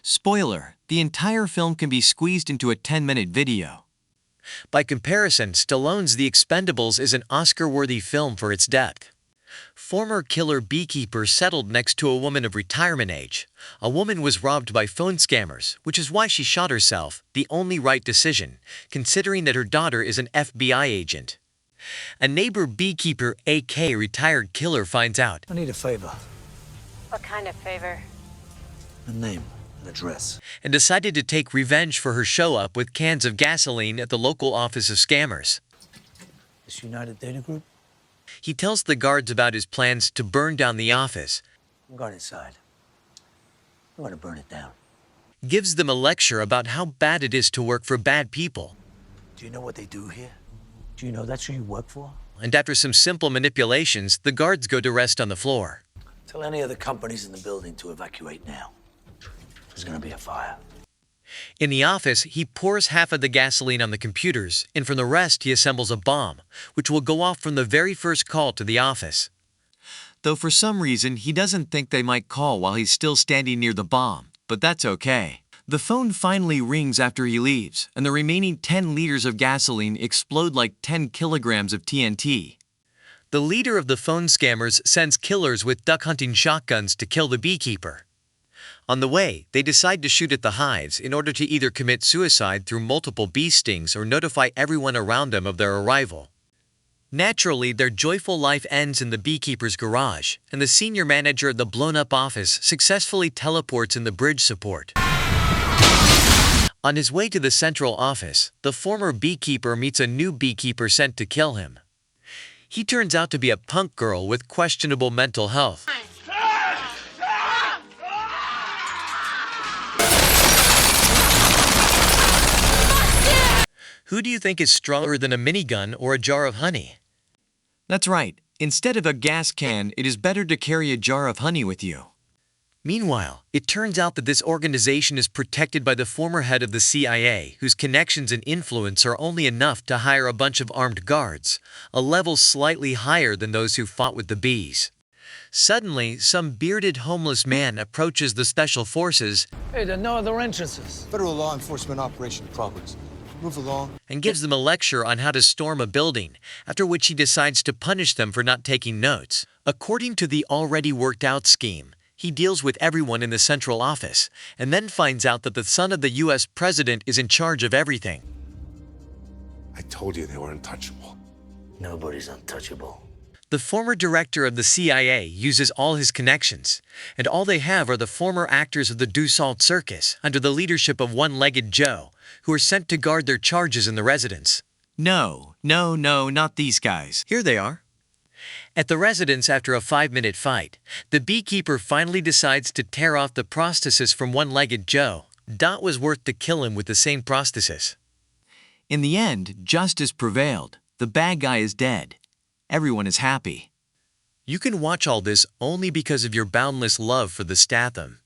Spoiler, the entire film can be squeezed into a 10-minute video. By comparison, Stallone's The Expendables is an Oscar-worthy film for its depth. Former killer Beekeeper settled next to a woman of retirement age. A woman was robbed by phone scammers, which is why she shot herself, the only right decision, considering that her daughter is an FBI agent. A neighbor beekeeper, a.k.a. retired killer, finds out. I need a favor. What kind of favor? A name, an address. And decided to take revenge for her show-up with cans of gasoline at the local office of scammers. This United Data Group? He tells the guards about his plans to burn down the office. I'm going inside. I'm going to burn it down. Gives them a lecture about how bad it is to work for bad people. Do you know what they do here? Do you know that's who you work for? And after some simple manipulations, the guards go to rest on the floor. Tell any of the companies in the building to evacuate now. There's going to be a fire. In the office, he pours half of the gasoline on the computers, and from the rest he assembles a bomb, which will go off from the very first call to the office. Though for some reason, he doesn't think they might call while he's still standing near the bomb, but that's okay. The phone finally rings after he leaves, and the remaining 10 liters of gasoline explode like 10 kilograms of TNT. The leader of the phone scammers sends killers with duck-hunting shotguns to kill the beekeeper. On the way, they decide to shoot at the hives in order to either commit suicide through multiple bee stings or notify everyone around them of their arrival. Naturally, their joyful life ends in the beekeeper's garage, and the senior manager of the blown-up office successfully teleports in the bridge support. On his way to the central office, the former beekeeper meets a new beekeeper sent to kill him. He turns out to be a punk girl with questionable mental health. Who do you think is stronger than a minigun or a jar of honey? That's right. Instead of a gas can, it is better to carry a jar of honey with you. Meanwhile, it turns out that this organization is protected by the former head of the CIA, whose connections and influence are only enough to hire a bunch of armed guards, a level slightly higher than those who fought with the bees. Suddenly, some bearded homeless man approaches the special forces. Hey, there are no other entrances. Federal law enforcement operation in progress. Move along. And gives them a lecture on how to storm a building, after which he decides to punish them for not taking notes. According to the already worked out scheme, he deals with everyone in the central office, and then finds out that the son of the US president is in charge of everything. I told you they were untouchable. Nobody's untouchable. The former director of the CIA uses all his connections, and all they have are the former actors of the Dussault Circus under the leadership of One-Legged Joe, who are sent to guard their charges in the residence. No, not these guys. Here they are. At the residence after a 5-minute fight, the beekeeper finally decides to tear off the prosthesis from One-Legged Joe. Dot was worth to kill him with the same prosthesis. In the end, justice prevailed. The bad guy is dead. Everyone is happy. You can watch all this only because of your boundless love for the Statham.